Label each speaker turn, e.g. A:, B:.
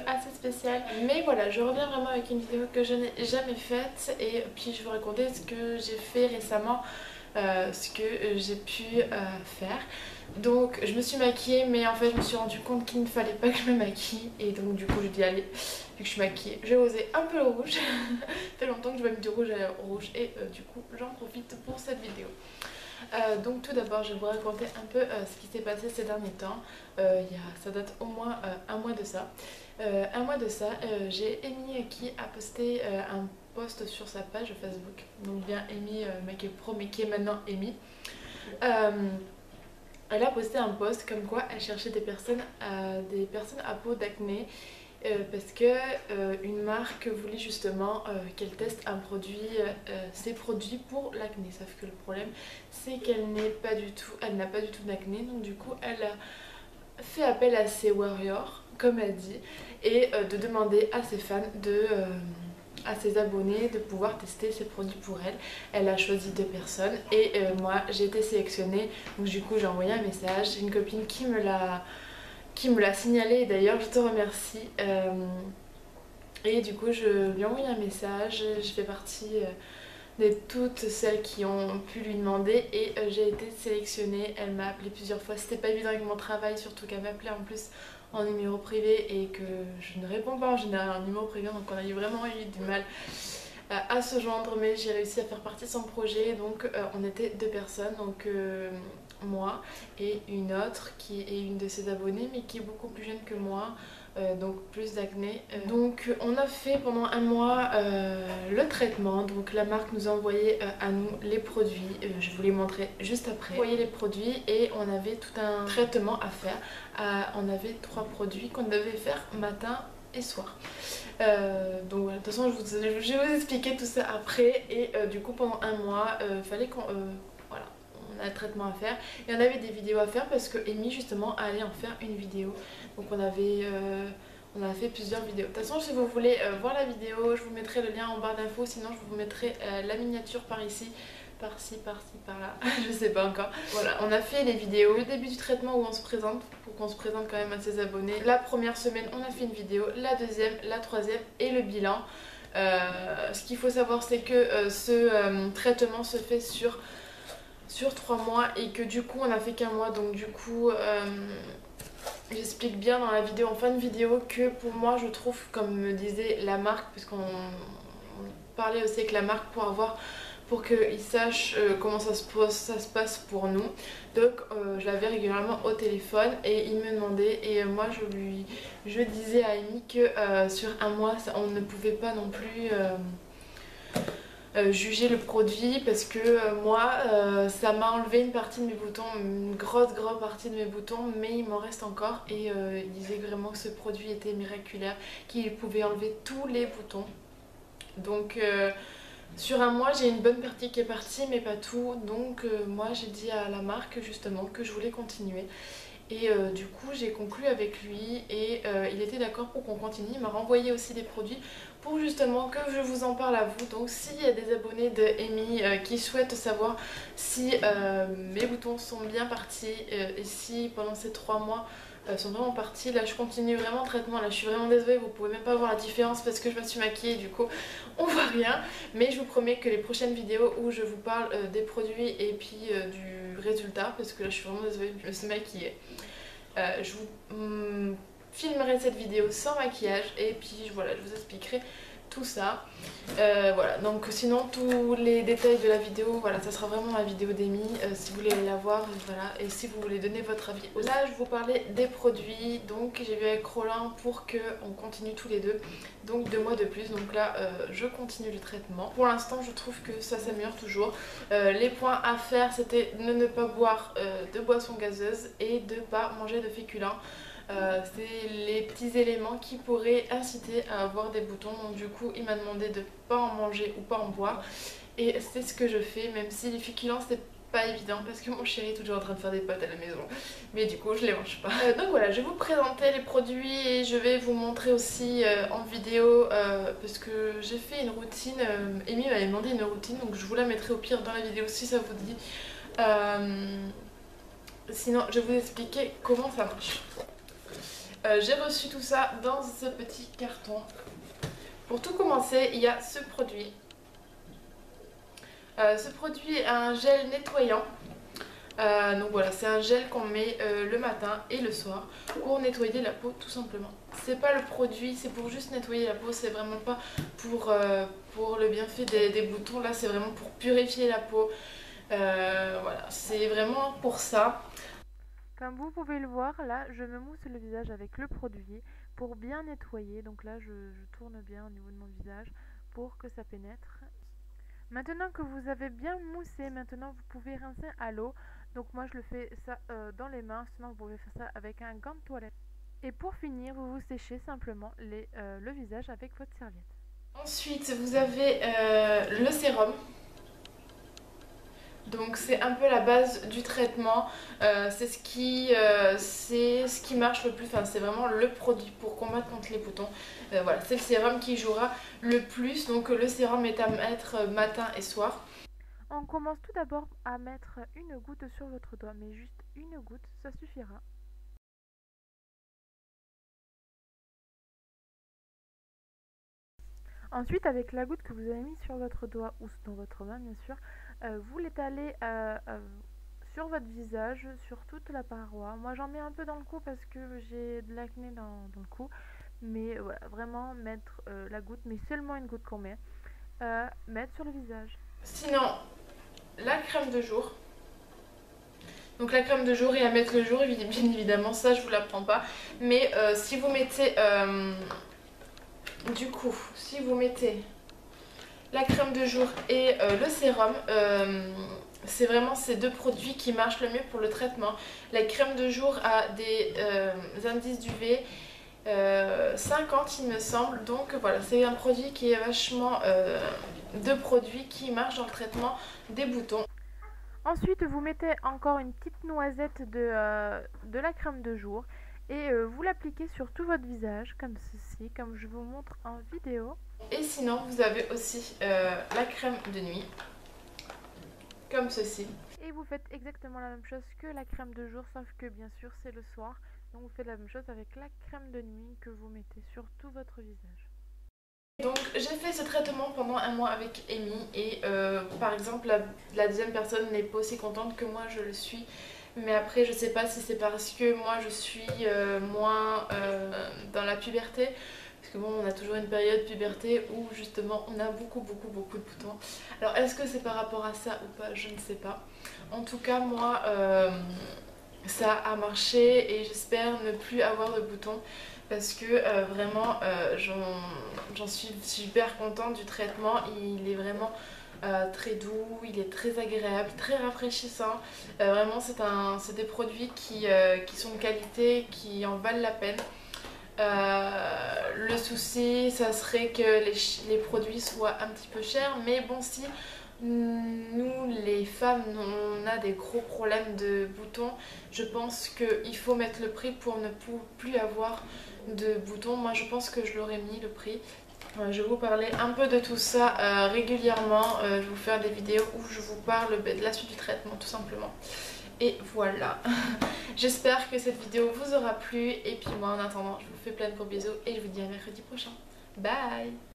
A: assez spéciale. Mais voilà, je reviens vraiment avec une vidéo que je n'ai jamais faite. Et puis je vais vous raconter ce que j'ai fait récemment, ce que j'ai pu faire. Donc je me suis maquillée, mais en fait je me suis rendu compte qu'il ne fallait pas que je me maquille. Et donc du coup j'ai dit allez, vu que je suis maquillée, j'ai osé un peu le rouge. Ça fait longtemps que je vais mettre du rouge à lèvres rouge. Et du coup j'en profite pour cette vidéo. Donc tout d'abord je vais vous raconter un peu ce qui s'est passé ces derniers temps. Ça date au moins un mois de ça. J'ai Amy qui a posté un post sur sa page Facebook. Donc bien Amy Make-up Pro, mais qui est maintenant Amy. Elle a posté un post comme quoi elle cherchait des personnes à peau d'acné. Parce que une marque voulait justement qu'elle teste ses produits pour l'acné. Sauf que le problème c'est qu'elle n'a pas du tout d'acné, donc du coup elle a fait appel à ses warriors comme elle dit, et de demander à ses fans à ses abonnés de pouvoir tester ses produits pour elle. Elle a choisi 2 personnes et moi j'ai été sélectionnée, donc du coup j'ai envoyé un message. J'ai une copine qui me l'a signalé, et d'ailleurs je te remercie. Et du coup je lui ai envoyé un message, je fais partie de toutes celles qui ont pu lui demander, et j'ai été sélectionnée. Elle m'a appelé plusieurs fois, c'était pas évident avec mon travail, surtout qu'elle m'appelait en plus en numéro privé et que je ne réponds pas en général en numéro privé, donc on a vraiment eu du mal à se joindre, mais j'ai réussi à faire partie de son projet. Donc on était 2 personnes, donc moi et une autre qui est une de ses abonnées mais qui est beaucoup plus jeune que moi, donc plus d'acné. Donc on a fait pendant un mois le traitement. Donc la marque nous a envoyé à nous les produits, je vous les montrer juste après. On voyait les produits et on avait tout un traitement à faire. On avait 3 produits qu'on devait faire matin et soir. Donc voilà, de toute façon je vais vous expliquer tout ça après. Et du coup pendant un mois fallait qu'on voilà, on a le traitement à faire et on avait des vidéos à faire parce que Amy justement allait en faire une vidéo. Donc on a fait plusieurs vidéos. De toute façon si vous voulez voir la vidéo, je vous mettrai le lien en barre d'infos, sinon je vous mettrai la miniature par ici, par-ci, par-ci, par-là, je sais pas encore. Voilà, on a fait les vidéos, le début du traitement où on se présente, pour qu'on se présente quand même à ses abonnés. La première semaine on a fait une vidéo, la deuxième, la troisième et le bilan. Ce qu'il faut savoir c'est que ce traitement se fait sur 3 mois et que du coup on a fait qu'un mois, donc du coup j'explique bien dans la vidéo, en fin de vidéo, que pour moi je trouve, comme me disait la marque, puisqu'on parlait aussi avec la marque pour qu'ils sachent comment ça se passe pour nous. Donc je l'avais régulièrement au téléphone et il me demandait, et moi je disais à Amy que sur un mois on ne pouvait pas non plus juger le produit, parce que moi ça m'a enlevé une partie de mes boutons, une grosse partie de mes boutons, mais il m'en reste encore. Et il disait vraiment que ce produit était miraculaire, qu'il pouvait enlever tous les boutons. Donc sur un mois j'ai une bonne partie qui est partie mais pas tout. Donc moi j'ai dit à la marque justement que je voulais continuer. Et du coup j'ai conclu avec lui et il était d'accord pour qu'on continue. Il m'a renvoyé aussi des produits pour justement que je vous en parle à vous. Donc s'il y a des abonnés de Amy qui souhaitent savoir si mes boutons sont bien partis et si pendant ces 3 mois sont vraiment partis, là je continue vraiment le traitement. Là je suis vraiment désolée, vous pouvez même pas voir la différence parce que je me suis maquillée, du coup on voit rien. Mais je vous promets que les prochaines vidéos où je vous parle des produits et puis du résultat, parce que là je suis vraiment désolée, je me suis maquillée, je vous filmerai cette vidéo sans maquillage et puis voilà, je vous expliquerai tout ça. Voilà, donc sinon tous les détails de la vidéo, voilà, ça sera vraiment la vidéo d'Amy si vous voulez la voir, voilà, et si vous voulez donner votre avis. Là je vous parlais des produits, donc j'ai vu avec Roland pour qu'on continue tous les deux, donc 2 mois de plus. Donc là je continue le traitement. Pour l'instant je trouve que ça s'améliore toujours. Les points à faire c'était de ne pas boire de boissons gazeuses et de ne pas manger de féculents. C'est les petits éléments qui pourraient inciter à avoir des boutons. Donc du coup il m'a demandé de pas en manger ou pas en boire, et c'est ce que je fais, même si les féculents c'est pas évident parce que mon chéri est toujours en train de faire des pâtes à la maison, mais du coup je les mange pas. Donc voilà, je vais vous présenter les produits et je vais vous montrer aussi en vidéo parce que j'ai fait une routine. Amy m'avait demandé une routine, donc je vous la mettrai au pire dans la vidéo si ça vous dit. Sinon je vais vous expliquer comment ça marche. J'ai reçu tout ça dans ce petit carton. Pour tout commencer, il y a ce produit. Ce produit est un gel nettoyant. Donc voilà, c'est un gel qu'on met le matin et le soir pour nettoyer la peau tout simplement. C'est pas le produit, c'est pour juste nettoyer la peau, c'est vraiment pas pour le bienfait des boutons. Là c'est vraiment pour purifier la peau. Voilà, c'est vraiment pour ça.
B: Comme vous pouvez le voir, là je me mousse le visage avec le produit pour bien nettoyer. Donc là je tourne bien au niveau de mon visage pour que ça pénètre. Maintenant que vous avez bien moussé, maintenant vous pouvez rincer à l'eau. Donc moi je le fais ça dans les mains, sinon vous pouvez faire ça avec un gant de toilette. Et pour finir, vous vous séchez simplement le visage avec votre serviette.
A: Ensuite vous avez le sérum. Donc c'est un peu la base du traitement, c'est ce qui marche le plus, enfin c'est vraiment le produit pour combattre contre les boutons. Voilà, c'est le sérum qui jouera le plus, donc le sérum est à mettre matin et soir.
B: On commence tout d'abord à mettre une goutte sur votre doigt, mais juste une goutte, ça suffira. Ensuite, avec la goutte que vous avez mise sur votre doigt ou dans votre main, bien sûr, vous l'étalez sur votre visage, sur toute la paroi. Moi, j'en mets un peu dans le cou parce que j'ai de l'acné dans le cou. Mais voilà, vraiment mettre la goutte, mais seulement une goutte qu'on met, mettre sur le visage.
A: Sinon, la crème de jour. Donc la crème de jour est à mettre le jour, bien évidemment, ça je vous l'apprends pas. Mais si vous mettez... du coup, si vous mettez la crème de jour et le sérum, c'est vraiment ces deux produits qui marchent le mieux pour le traitement. La crème de jour a des indices d'UV 50 il me semble, donc voilà, c'est un produit qui est vachement de produits qui marchent dans le traitement des boutons.
B: Ensuite, vous mettez encore une petite noisette de la crème de jour et vous l'appliquez sur tout votre visage, comme ceci, comme je vous montre en vidéo.
A: Et sinon, vous avez aussi la crème de nuit, comme ceci.
B: Et vous faites exactement la même chose que la crème de jour, sauf que bien sûr c'est le soir. Donc vous faites la même chose avec la crème de nuit que vous mettez sur tout votre visage.
A: Donc j'ai fait ce traitement pendant un mois avec Amy et par exemple la deuxième personne n'est pas aussi contente que moi je le suis. Mais après je sais pas si c'est parce que moi je suis moins dans la puberté. Parce que bon, on a toujours une période puberté où justement on a beaucoup de boutons. Alors est-ce que c'est par rapport à ça ou pas, je ne sais pas. En tout cas moi ça a marché et j'espère ne plus avoir de boutons. Parce que vraiment j'en suis super contente du traitement. Il est vraiment très doux, il est très agréable, très rafraîchissant. Vraiment c'est des produits qui sont de qualité, qui en valent la peine. Le souci, ça serait que les produits soient un petit peu chers, mais bon, si nous les femmes on a des gros problèmes de boutons, je pense qu'il faut mettre le prix pour ne plus avoir de boutons. Moi je pense que je l'aurais mis le prix. Je vais vous parler un peu de tout ça régulièrement. Je vais vous faire des vidéos où je vous parle de la suite du traitement tout simplement. Et voilà. J'espère que cette vidéo vous aura plu. Et puis moi en attendant, je vous fais plein de gros bisous et je vous dis à mercredi prochain. Bye!